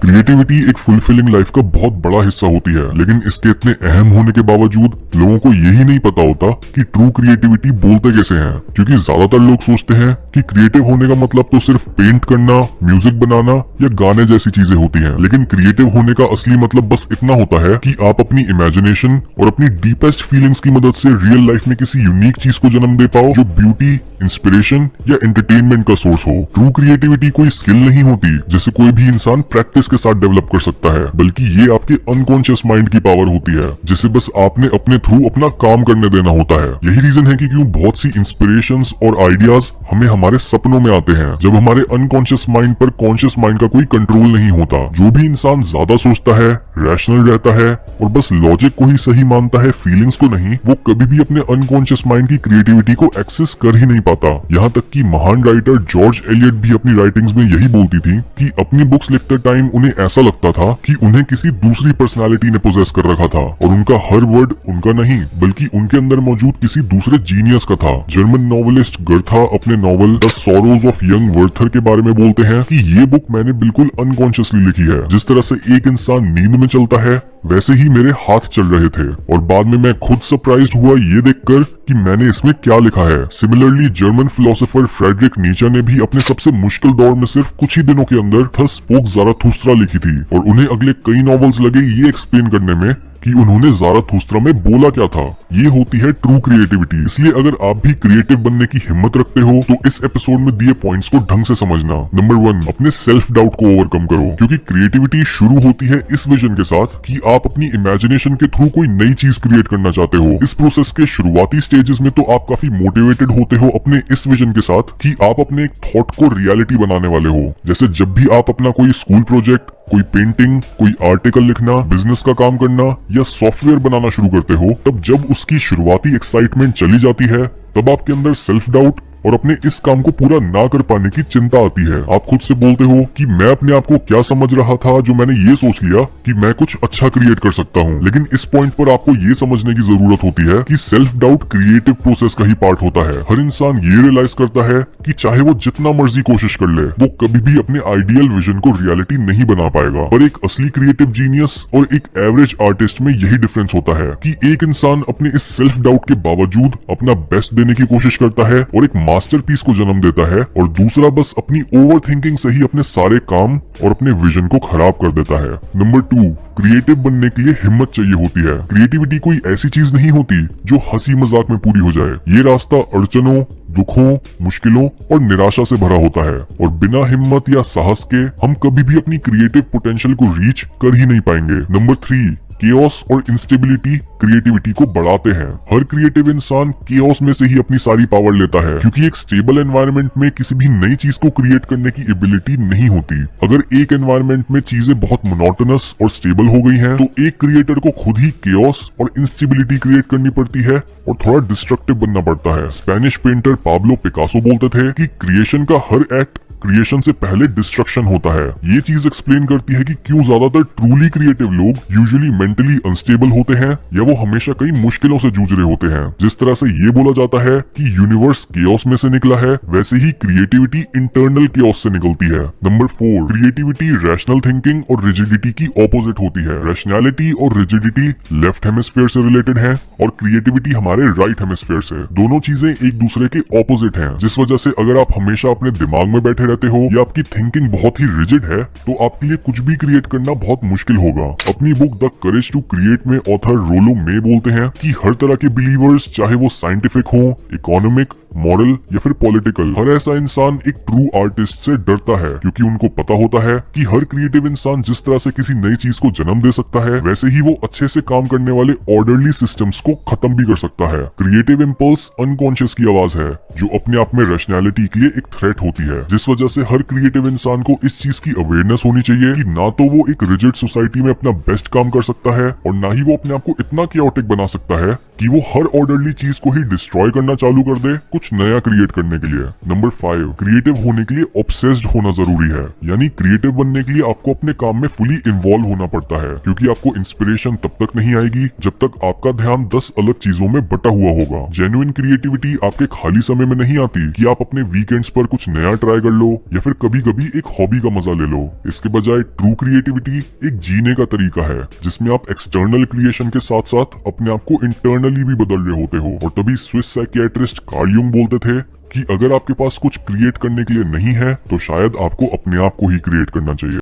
Creativity एक fulfilling life का बहुत बड़ा हिस्सा होती है, लेकिन इसके इतने अहम होने के बावजूद लोगों को यही नहीं पता होता कि ट्रू क्रिएटिविटी बोलते कैसे हैं। क्योंकि ज्यादातर लोग सोचते हैं कि क्रिएटिव होने का मतलब तो सिर्फ पेंट करना, म्यूजिक बनाना या गाने जैसी चीजें होती हैं। लेकिन क्रिएटिव होने का असली मतलब बस इतना होता है कि आप अपनी इमेजिनेशन और अपनी डीपेस्ट फीलिंग्स की मदद से रियल लाइफ में किसी यूनिक चीज को जन्म दे पाओ जो ब्यूटी, इंस्पिरेशन या एंटरटेनमेंट का सोर्स हो। ट्रू क्रिएटिविटी कोई स्किल नहीं होती जिसे कोई भी इंसान प्रैक्टिस के साथ डेवलप कर सकता है, बल्कि ये आपके अनकॉन्शियस माइंड की पावर होती है जिसे बस आपने अपने थ्रू अपना काम करने देना होता है। यही रीजन है कि क्यों बहुत सी इंस्पिरेशंस और आइडियाज हमें हमारे सपनों में आते हैं, जब हमारे अनकॉन्शियस माइंड पर कॉन्शियस माइंड का कोई कंट्रोल नहीं होता। जो भी इंसान ज्यादा सोचता है, रैशनल रहता है और बस लॉजिक को ही सही मानता है, फीलिंग्स को नहीं, वो कभी भी अपने अनकॉन्शियस माइंड की क्रिएटिविटी को एक्सेस कर ही नहीं पाता। यहाँ तक कि महान राइटर जॉर्ज एलियट भी अपनी राइटिंग्स में यही बोलती थी कि अपनी बुक्स लिखते टाइम उन्हें ऐसा लगता था कि उन्हें किसी दूसरी पर्सनालिटी ने पोजेस कर रखा था और उनका हर वर्ड उनका नहीं बल्कि उनके अंदर मौजूद किसी दूसरे जीनियस का था। जर्मन नॉवेलिस्ट गर्था अपने novel the sorrows of young Werther के बारे में बोलते हैं कि ये बुक मैंने बिल्कुल अनकॉन्शियसली लिखी है। जिस तरह से एक इंसान नींद में चलता है वैसे ही मेरे हाथ चल रहे थे और बाद में मैं खुद सरप्राइज्ड हुआ ये देखकर कि मैंने इसमें क्या लिखा है। सिमिलरली जर्मन फिलोसोफर फ्रेडरिक नीचे ने भी अपने सबसे मुश्किल दौर में सिर्फ कुछ ही दिनों के अंदर थस स्पोक ज़ाराथुस्त्रा लिखी थी और उन्हें अगले कई नॉवेल्स लगे ये एक्सप्लेन करने में कि उन्होंने ज़ाराथुस्त्रा में बोला क्या था। ये होती है ट्रू क्रिएटिविटी। इसलिए अगर आप भी क्रिएटिव बनने की हिम्मत रखते हो तो इस एपिसोड में दिए पॉइंट्स को ढंग से समझना। नंबर 1, अपने सेल्फ डाउट को ओवरकम करो, क्योंकि क्रिएटिविटी शुरू होती है इस विजन के साथ कि आप अपनी इमेजिनेशन के थ्रू कोई नई चीज क्रिएट करना चाहते हो। इस प्रोसेस के शुरुआती स्टेजेस में तो आप काफी मोटिवेटेड होते हो अपने इस विजन के साथ कि आप अपने एक थॉट को रियलिटी बनाने वाले हो। जैसे जब भी आप अपना कोई स्कूल प्रोजेक्ट, कोई पेंटिंग, कोई आर्टिकल लिखना, बिजनेस का काम करना या सॉफ्टवेयर बनाना शुरू करते हो, तब जब उसकी शुरुआती एक्साइटमेंट चली जाती है तब आपके अंदर सेल्फ डाउट और अपने इस काम को पूरा ना कर पाने की चिंता आती है। आप खुद से बोलते हो कि मैं अपने आप को क्या समझ रहा था जो मैंने ये सोच लिया कि मैं कुछ अच्छा क्रिएट कर सकता हूँ। लेकिन इस पॉइंट पर आपको ये समझने की जरूरत होती है कि सेल्फ डाउट क्रिएटिव प्रोसेस का ही पार्ट होता है। हर इंसान ये रियलाइज करता है कि चाहे वो जितना मर्जी कोशिश कर ले, वो कभी भी अपने आइडियल विजन को रियलिटी नहीं बना पाएगा। पर एक असली क्रिएटिव जीनियस और एक एवरेज आर्टिस्ट में यही डिफरेंस होता है कि एक इंसान अपने इस सेल्फ डाउट के बावजूद अपना बेस्ट देने की कोशिश करता है और एक मास्टरपीस को जन्म देता है, और दूसरा बस अपनी ओवर थिंकिंग से ही अपने सारे काम और अपने विजन को खराब कर देता है। नंबर 2, क्रिएटिव बनने के लिए हिम्मत चाहिए होती है। क्रिएटिविटी कोई ऐसी चीज नहीं होती जो हंसी मजाक में पूरी हो जाए। ये रास्ता अड़चनों, दुखों, मुश्किलों और निराशा से भरा होता है और बिना हिम्मत या साहस के हम कभी भी अपनी क्रिएटिव पोटेंशियल को रीच कर ही नहीं पाएंगे। नंबर 3, केओस और इंस्टेबिलिटी क्रिएटिविटी को बढ़ाते हैं। हर क्रिएटिव इंसान केओस में से ही अपनी सारी पावर लेता है, क्योंकि एक स्टेबल एनवायरनमेंट में किसी भी नई चीज को क्रिएट करने की एबिलिटी नहीं होती। अगर एक एनवायरनमेंट में चीजें बहुत मोनोटोनस और स्टेबल हो गई हैं, तो एक क्रिएटर को खुद ही केओस और इंस्टेबिलिटी क्रिएट करनी पड़ती है और थोड़ा डिस्ट्रक्टिव बनना पड़ता है। स्पेनिश पेंटर पाब्लो पिकासो बोलते थे कि क्रिएशन का हर एक्ट क्रिएशन से पहले डिस्ट्रक्शन होता है। ये चीज एक्सप्लेन करती है कि क्यों ज्यादातर ट्रूली क्रिएटिव लोग यूजुअली मेंटली अनस्टेबल होते हैं या वो हमेशा कई मुश्किलों से जूझ रहे होते हैं। जिस तरह से ये बोला जाता है कि यूनिवर्स केओस में से निकला है, वैसे ही क्रिएटिविटी इंटरनल केओस से निकलती है। नंबर 4, क्रिएटिविटी रैशनल थिंकिंग और रिजिडिटी की ऑपोजिट होती है। रैशनैलिटी और रिजिडिटी लेफ्ट हेमिस्फीयर से रिलेटेड है और क्रिएटिविटी हमारे राइट हेमिस्फीयर से। दोनों चीजें एक दूसरे के ऑपोजिट हैं, जिस वजह से अगर आप हमेशा अपने दिमाग में बैठे रहते हो या आपकी थिंकिंग बहुत ही रिजिड है, तो आपके लिए कुछ भी क्रिएट करना बहुत मुश्किल होगा। अपनी book the courage to create में ऑथर रोलो मे बोलते हैं कि हर तरह के बिलीवर्स, चाहे वो साइंटिफिक हो, इकोनॉमिक, मॉरल या फिर पॉलिटिकल, हर ऐसा इंसान एक ट्रू आर्टिस्ट से डरता है, क्योंकि उनको पता होता है कि हर क्रिएटिव इंसान जिस तरह से किसी नई चीज को जन्म दे सकता है, वैसे ही वो अच्छे से काम करने वाले ऑर्डरली सिस्टम्स को खत्म भी कर सकता है। क्रिएटिव इंपल्स अनकॉन्शियस की आवाज है जो अपने आप में रैशनैलिटी के लिए एक थ्रेट होती है, जिस वजह से हर क्रिएटिव इंसान को इस चीज की अवेयरनेस होनी चाहिए कि ना तो वो एक रिजिड सोसाइटी में अपना बेस्ट काम कर सकता है और ना ही वो अपने आप को इतना क्योटिक बना सकता है कि वो हर ऑर्डरली चीज को ही डिस्ट्रॉय करना चालू कर दे कुछ कुछ नया क्रिएट करने के लिए। नंबर 5, क्रिएटिव होने के लिए ऑब्सेस्ड होना जरूरी है। यानी क्रिएटिव बनने के लिए आपको अपने काम में फुली इन्वॉल्व होना पड़ता है, क्योंकि आपको इंस्पिरेशन तब तक नहीं आएगी जब तक आपका ध्यान 10 अलग चीजों में बटा हुआ होगा। जेन्युइन क्रिएटिविटी आपके खाली समय में नहीं आती कि आप अपने वीकेंड्स पर कुछ नया ट्राई कर लो या फिर कभी कभी एक हॉबी का मजा ले लो। इसके बजाय ट्रू क्रिएटिविटी एक जीने का तरीका है, जिसमें आप एक्सटर्नल क्रिएशन के साथ साथ अपने आप को इंटरनली भी बदल रहे होते हो। और तभी स्विस साइकियाट्रिस्ट कार्ल युंग बोलते थे कि अगर आपके पास कुछ क्रिएट करने के लिए नहीं है तो शायद आपको अपने आप को ही क्रिएट करना चाहिए।